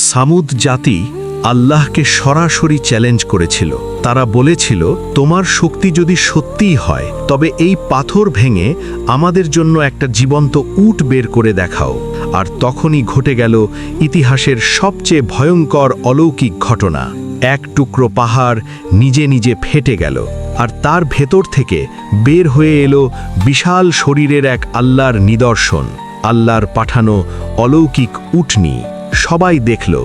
সামুদ জাতি আল্লাহকে সরাসরি চ্যালেঞ্জ করেছিল। তারা বলেছিল, তোমার শক্তি যদি সত্যিই হয় তবে এই পাথর ভেঙে আমাদের জন্য একটা জীবন্ত উট বের করে দেখাও। আর তখনই ঘটে গেল ইতিহাসের সবচেয়ে ভয়ঙ্কর অলৌকিক ঘটনা। এক টুকরো পাহাড় নিজে নিজে ফেটে গেল, আর তার ভেতর থেকে বের হয়ে এলো বিশাল শরীরের এক আল্লাহর নিদর্শন, আল্লাহর পাঠানো অলৌকিক উটনি। সবাই দেখল,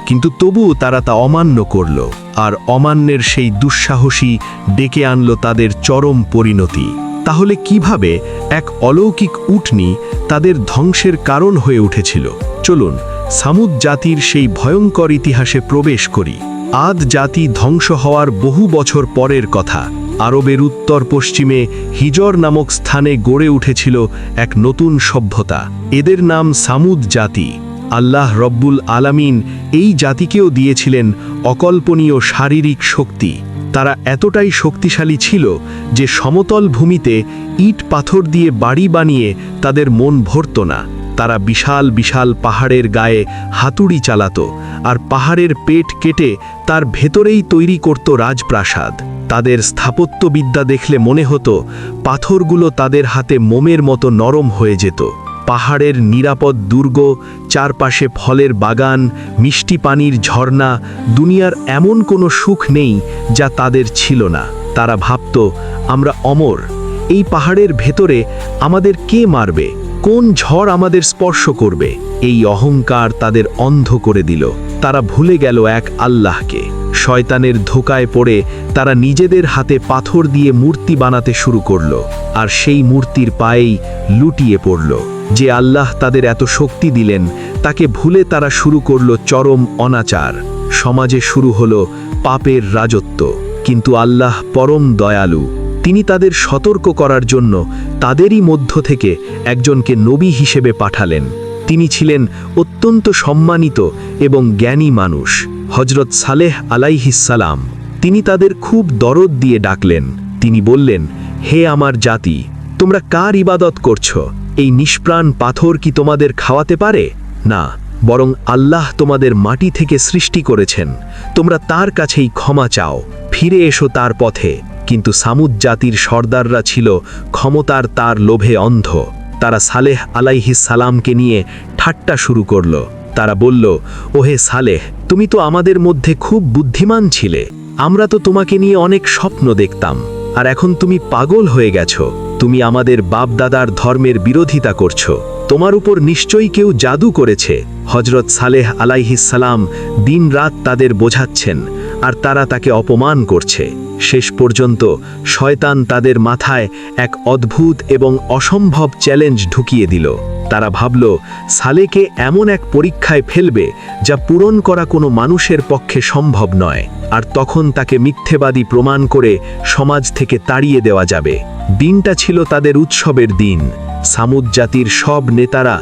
কিন্তু তবুও তারা তা অমান্য করল, আর অমান্যের সেই দুঃসাহসী ডেকে আনল তাদের চরম পরিণতি। তাহলে কিভাবে এক অলৌকিক উটনি তাদের ধ্বংসের কারণ হয়ে উঠেছিল? চলুন সামুদ জাতির সেই ভয়ঙ্কর ইতিহাসে প্রবেশ করি। আদ জাতি ধ্বংস হওয়ার বহু বছর পরের কথা। আরবের উত্তর পশ্চিমে হিজর নামক স্থানে গড়ে উঠেছিল এক নতুন সভ্যতা। এদের নাম সামুদ জাতি। আল্লাহ রব্বুল আলামিন এই জাতিকেও দিয়েছিলেন অকল্পনীয় শারীরিক শক্তি। তারা এতটাই শক্তিশালী ছিল যে সমতল ভূমিতে ইট পাথর দিয়ে বাড়ি বানিয়ে তাদের মন ভরত না। তারা বিশাল বিশাল পাহাড়ের গায়ে হাতুড়ি চালাত, আর পাহাড়ের পেট কেটে তার ভেতরেই তৈরি করত রাজপ্রাসাদ। তাদের স্থাপত্যবিদ্যা দেখলে মনে হতো পাথরগুলো তাদের হাতে মোমের মতো নরম হয়ে যেত। পাহাড়ের নিরাপদ দুর্গ, চারপাশে ফলের বাগান, মিষ্টি পানির ঝর্ণা, দুনিয়ার এমন কোনো সুখ নেই যা তাদের ছিল না। তারা ভাবত, আমরা অমর। এই পাহাড়ের ভেতরে আমাদের কে মারবে? কোন ঝড় আমাদের স্পর্শ করবে? এই অহংকার তাদের অন্ধ করে দিল। তারা ভুলে গেল এক আল্লাহকে। শয়তানের ধোকায় পড়ে তারা নিজেদের হাতে পাথর দিয়ে মূর্তি বানাতে শুরু করল, আর সেই মূর্তির পায়েই লুটিয়ে পড়ল। যে আল্লাহ তাদের এত শক্তি দিলেন তাকে ভুলে তারা শুরু করল চরম অনাচার। সমাজে শুরু হলো পাপের রাজত্ব। কিন্তু আল্লাহ পরম দয়ালু। তিনি তাদের সতর্ক করার জন্য তাদেরই মধ্য থেকে একজনকে নবী হিসেবে পাঠালেন। তিনি ছিলেন অত্যন্ত সম্মানিত এবং জ্ঞানী মানুষ, হজরত সালেহ আলাইহিসসালাম। তিনি তাদের খুব দরদ দিয়ে ডাকলেন। তিনি বললেন, হে আমার জাতি, তোমরা কার ইবাদত করছো? এই নিষ্প্রাণ পাথর কি তোমাদের খাওয়াতে পারে? না, বরং আল্লাহ তোমাদের মাটি থেকে সৃষ্টি করেছেন। তোমরা তার কাছেই ক্ষমা চাও, ফিরে এসো তার পথে। কিন্তু সামুদ জাতির সর্দাররা ছিল ক্ষমতার তার লোভে অন্ধ। তারা সালেহ আলাইহিসসালামকে নিয়ে ঠাট্টা শুরু করল। তারা বলল, ওহে সালেহ, তুমি তো আমাদের মধ্যে খুব বুদ্ধিমান ছিলে। আমরা তো তোমাকে নিয়ে অনেক স্বপ্ন দেখতাম, আর এখন তুমি পাগল হয়ে গেছো। তুমি আমাদের বাপদাদার ধর্মের বিরোধিতা করছো। তোমার উপর নিশ্চয়ই কেউ জাদু করেছে। হজরত সালেহ আলাইহিসসালাম দিনরাত তাদের বোঝাচ্ছেন, আর তারা তাকে অপমান করছে। শেষ পর্যন্ত শয়তান তাদের মাথায় এক অদ্ভুত এবং অসম্ভব চ্যালেঞ্জ ঢুকিয়ে দিল। তারা ভাবল, সালেকে এমন এক পরীক্ষায় ফেলবে যা পূরণ করা কোনো মানুষের পক্ষে সম্ভব নয়, আর তখন তাকে মিথ্যেবাদী প্রমাণ করে সমাজ থেকে তাড়িয়ে দেওয়া যাবে। দিনটা ছিল তাদের উৎসবের দিন। সামুদ জাতির সব নেতারা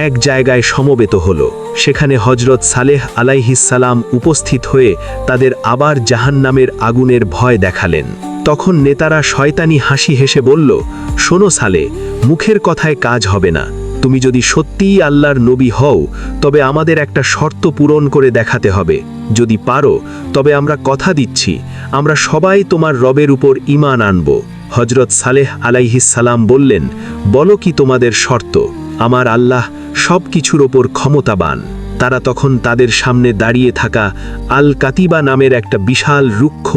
এক জায়গায় সমবেত হল। সেখানে হজরত সালেহ আলাইহিসসালাম উপস্থিত হয়ে তাদের আবার জাহান্নামের আগুনের ভয় দেখালেন। তখন নেতারা শয়তানি হাসি হেসে বলল, শোনো সালে, মুখের কথায় কাজ হবে না। তুমি যদি সত্যিই আল্লাহর নবী হও তবে আমাদের একটা শর্ত পূরণ করে দেখাতে হবে। যদি পারো তবে আমরা কথা দিচ্ছি, আমরা সবাই তোমার রবের উপর ঈমান আনব। হজরত সালেহ আলাইহিসসালাম বললেন, বলো কি তোমাদের শর্ত? আমার আল্লাহ সব কিছুর ওপর ক্ষমতাবান। তারা তখন তাদের সামনে দাঁড়িয়ে থাকা আল কাতিবা নামের একটা বিশাল রুক্ষ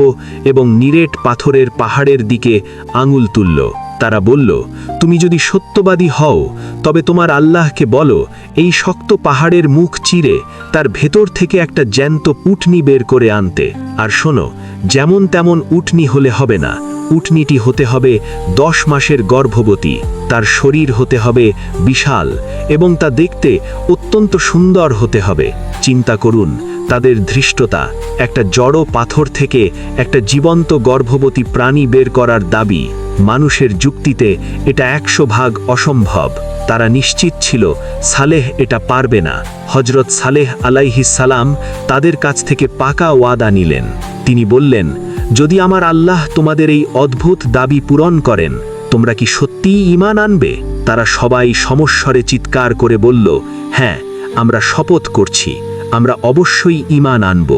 এবং নিরেট পাথরের পাহাড়ের দিকে আঙুল তুলল। তারা বলল, তুমি যদি সত্যবাদী হও তবে তোমার আল্লাহকে বলো এই শক্ত পাহাড়ের মুখ চিরে তার ভেতর থেকে একটা জ্যান্ত উটনি বের করে আনতে। আর শোনো, যেমন তেমন উটনি হলে হবে না। উটনিটি হতে হবে 10 মাসের গর্ভবতী। তার শরীর হতে হবে বিশাল এবং তা দেখতে অত্যন্ত সুন্দর হতে হবে। চিন্তা করুন তাদের ধৃষ্টতা। একটা জড় পাথর থেকে একটা জীবন্ত গর্ভবতী প্রাণী বের করার দাবি। মানুষের যুক্তিতে এটা 100 ভাগ অসম্ভব। তারা নিশ্চিত ছিল সালেহ এটা পারবে না। হজরত সালেহ আলাইহিসসালাম তাদের কাছ থেকে পাকা ওয়াদা নিলেন। তিনি বললেন, যদি আমার আল্লাহ তোমাদের এই অদ্ভুত দাবি পূরণ করেন, তোমরা কি সত্যিই ঈমান আনবে? তারা সবাই সমস্বরে চিৎকার করে বলল, হ্যাঁ, আমরা শপথ করছি, আমরা অবশ্যই ঈমান আনব।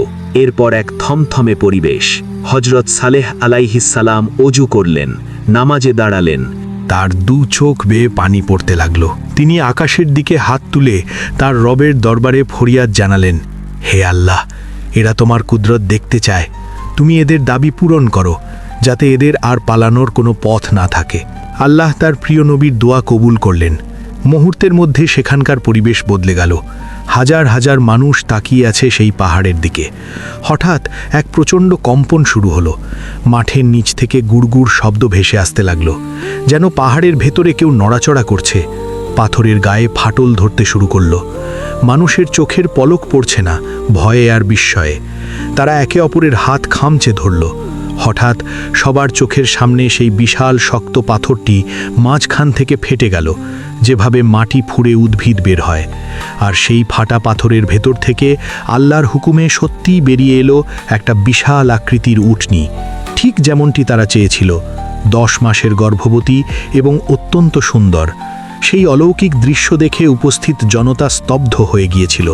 এরপর এক থমথমে পরিবেশ। হজরত সালেহ আলাইহিসসালাম অজু করলেন, নামাজে দাঁড়ালেন। তার দু চোখ বেয়ে পানি পড়তে লাগল। তিনি আকাশের দিকে হাত তুলে তার রবের দরবারে ফরিয়াদ জানালেন, হে আল্লাহ, এরা তোমার কুদরত দেখতে চায়। তুমি এদের দাবি পূরণ করো, যাতে এদের আর পালানোর কোনো পথ না থাকে। আল্লাহ তার প্রিয় নবীর দোয়া কবুল করলেন। মুহূর্তের মধ্যে সেখানকার পরিবেশ বদলে গেল। হাজার হাজার মানুষ তাকিয়ে আছে সেই পাহাড়ের দিকে। হঠাৎ এক প্রচণ্ড কম্পন শুরু হলো। মাঠের নিচ থেকে গুড়গুড় শব্দ ভেসে আসতে লাগলো, যেন পাহাড়ের ভেতরে কেউ নড়াচড়া করছে। পাথরের গায়ে ফাটল ধরতে শুরু করলো। মানুষের চোখের পলক পড়ছে না, ভয়ে আর বিস্ময়ে। তারা একে অপরের হাত খামচে ধরল। হঠাৎ সবার চোখের সামনে সেই বিশাল শক্ত পাথরটি মাঝখান থেকে ফেটে গেল, যেভাবে মাটি ফুঁড়ে উদ্ভিদ বের হয়। আর সেই ফাটা পাথরের ভেতর থেকে আল্লাহর হুকুমে সত্যিই বেরিয়ে এলো একটা বিশাল আকৃতির উটনি, ঠিক যেমনটি তারা চেয়েছিল। 10 মাসের গর্ভবতী এবং অত্যন্ত সুন্দর। সেই অলৌকিক দৃশ্য দেখে উপস্থিত জনতা স্তব্ধ হয়ে গিয়েছিল।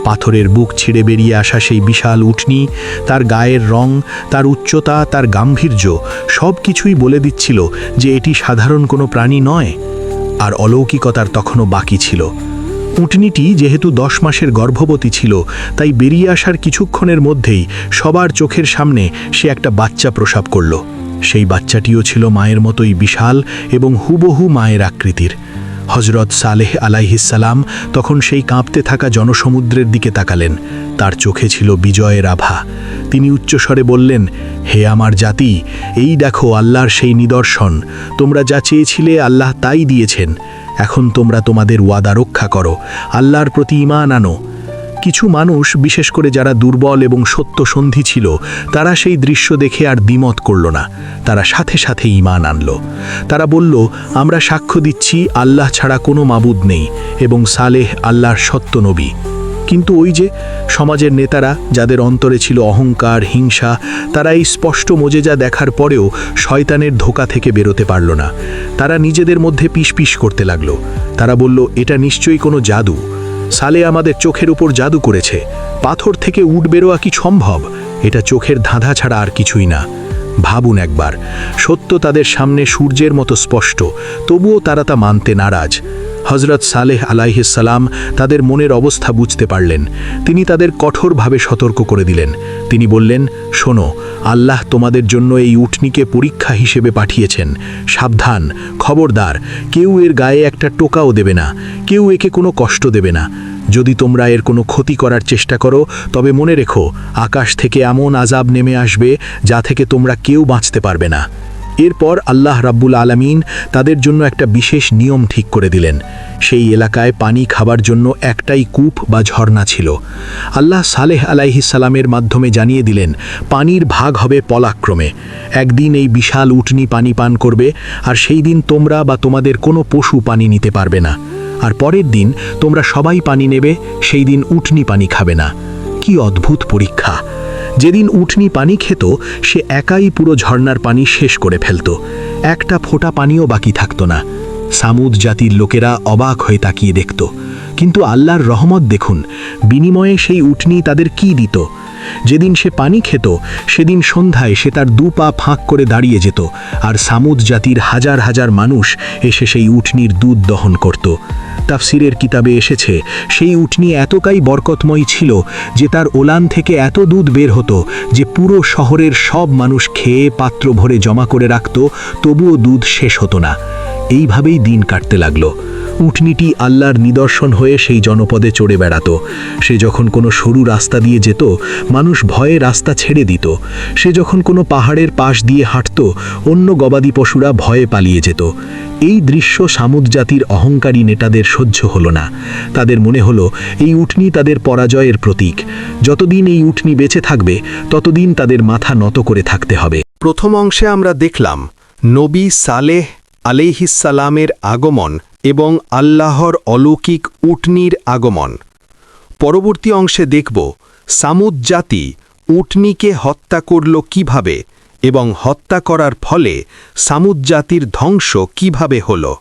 পাথরের বুক ছিঁড়ে বেরিয়ে আসা সেই বিশাল উটনি, তার গায়ের রং, তার উচ্চতা, তার গাম্ভীর্য সব কিছুই বলে দিচ্ছিল যে এটি সাধারণ কোনো প্রাণী নয়। আর অলৌকিকতার তখনও বাকি ছিল। উটনিটি যেহেতু 10 মাসের গর্ভবতী ছিল, তাই বেরিয়ে আসার কিছুক্ষণের মধ্যেই সবার চোখের সামনে সে একটা বাচ্চা প্রসব করল। সেই বাচ্চাটিও ছিল মায়ের মতোই বিশাল এবং হুবহু মায়ের আকৃতির। হজরত সালেহ আলাইহিসসালাম তখন সেই কাঁপতে থাকা জনসমুদ্রের দিকে তাকালেন। তার চোখে ছিল বিজয়ের আভা। তিনি উচ্চস্বরে বললেন, হে আমার জাতি, এই দেখো আল্লাহর সেই নিদর্শন। তোমরা যা চেয়েছিলে আল্লাহ তাই দিয়েছেন। এখন তোমরা তোমাদের ওয়াদা রক্ষা করো, আল্লাহর প্রতি ঈমান আনো। কিছু মানুষ, বিশেষ করে যারা দুর্বল এবং সত্যসন্ধী ছিল, তারা সেই দৃশ্য দেখে আর দ্বিমত করল না। তারা সাথে সাথে ঈমান আনল। তারা বলল, আমরা সাক্ষ্য দিচ্ছি আল্লাহ ছাড়া কোনো মাবুদ নেই এবং সালেহ আল্লাহর সত্য নবী। কিন্তু ওই যে সমাজের নেতারা, যাদের অন্তরে ছিল অহংকার, হিংসা, তারা এই স্পষ্ট মোজেজা দেখার পরেও শয়তানের ধোঁকা থেকে বেরোতে পারল না। তারা নিজেদের মধ্যে পিস করতে লাগলো। তারা বলল, এটা নিশ্চয়ই কোনো জাদু। সালে আমাদের চোখের উপর জাদু করেছে। পাথর থেকে উট বেরোয়া কি সম্ভব? এটা চোখের ধাঁধা ছাড়া আর কিছুই না। ভাবুন একবার, সত্য তাদের সামনে সূর্যের মতো স্পষ্ট, তবুও তারা তা মানতে নারাজ। হজরত সালেহ আলাইহিসসালাম তাদের মনের অবস্থা বুঝতে পারলেন। তিনি তাদের কঠোরভাবে সতর্ক করে দিলেন। তিনি বললেন, শোনো, আল্লাহ তোমাদের জন্য এই উটনিকে পরীক্ষা হিসেবে পাঠিয়েছেন। সাবধান, খবরদার, কেউ এর গায়ে একটা টোকাও দেবে না, কেউ একে কোনো কষ্ট দেবে না। যদি তোমরা এর কোনো ক্ষতি করার চেষ্টা করো, তবে মনে রেখো, আকাশ থেকে এমন আযাব নেমে আসবে যা থেকে তোমরা কেউ বাঁচতে পারবে না। এরপর আল্লাহ রাব্বুল আলামিন তাদের জন্য একটা বিশেষ নিয়ম ঠিক করে দিলেন। সেই এলাকায় পানি খাবার জন্য একটাই কূপ বা ঝর্ণা ছিল। আল্লাহ সালেহ আলাইহিসসালামের মাধ্যমে জানিয়ে দিলেন, পানির ভাগ হবে পলাক্রমে। একদিন এই বিশাল উটনি পানি পান করবে, আর সেই দিন তোমরা বা তোমাদের কোনো পশু পানি নিতে পারবে না। আর পরের দিন তোমরা সবাই পানি নেবে, সেই দিন উটনি পানি খাবে না। কি অদ্ভুত পরীক্ষা! যেদিন উটনি পানি খেত, সে একাই পুরো ঝর্ণার পানি শেষ করে ফেলত। একটা ফোঁটা পানিও বাকি থাকত না। সামুদ জাতির লোকেরা অবাক হয়ে তাকিয়ে দেখত। কিন্তু আল্লাহর রহমত দেখুন, বিনিময়ে সেই উটনি তাদের কি দিত। যেদিন সে পানি খেত, সেদিন সন্ধ্যায় সে তার 2 পা ফাঁক করে দাঁড়িয়ে যেত, আর সামুদ জাতির হাজার হাজার মানুষ এসে সেই উটনির দুধ দহন করত। তাফসিরের কিতাবে এসেছে, সেই উটনি এতটাই বরকতময় ছিল যে তার ওলান থেকে এত দুধ বের হতো যে পুরো শহরের সব মানুষ খেয়ে পাত্র ভরে জমা করে রাখত, তবুও দুধ শেষ হতো না। এইভাবেই দিন কাটতে লাগলো। উটনিটি আল্লাহর নিদর্শন হয়ে সেই জনপদে চড়ে বেড়াত। সে যখন কোনো সরু রাস্তা দিয়ে যেত, মানুষ ভয়ে রাস্তা ছেড়ে দিত। সে যখন কোনো পাহাড়ের পাশ দিয়ে হাঁটত, অন্য গবাদি পশুরা ভয়ে পালিয়ে যেত। এই দৃশ্য সামুদ জাতির অহংকারী নেতাদের সহ্য হলো না। তাদের মনে হলো এই উটনি তাদের পরাজয়ের প্রতীক। যতদিন এই উটনি বেঁচে থাকবে, ততদিন তাদের মাথা নত করে থাকতে হবে। প্রথম অংশে আমরা দেখলাম নবী সালেহ আলাইহিসসালামের আগমন এবং আল্লাহর অলৌকিক উটনির আগমন। পরবর্তী অংশে দেখব সামুদ জাতি উটনিকে হত্যা করল কিভাবে এবং হত্যা করার ফলে সামুদ জাতির ধ্বংস কিভাবে হলো।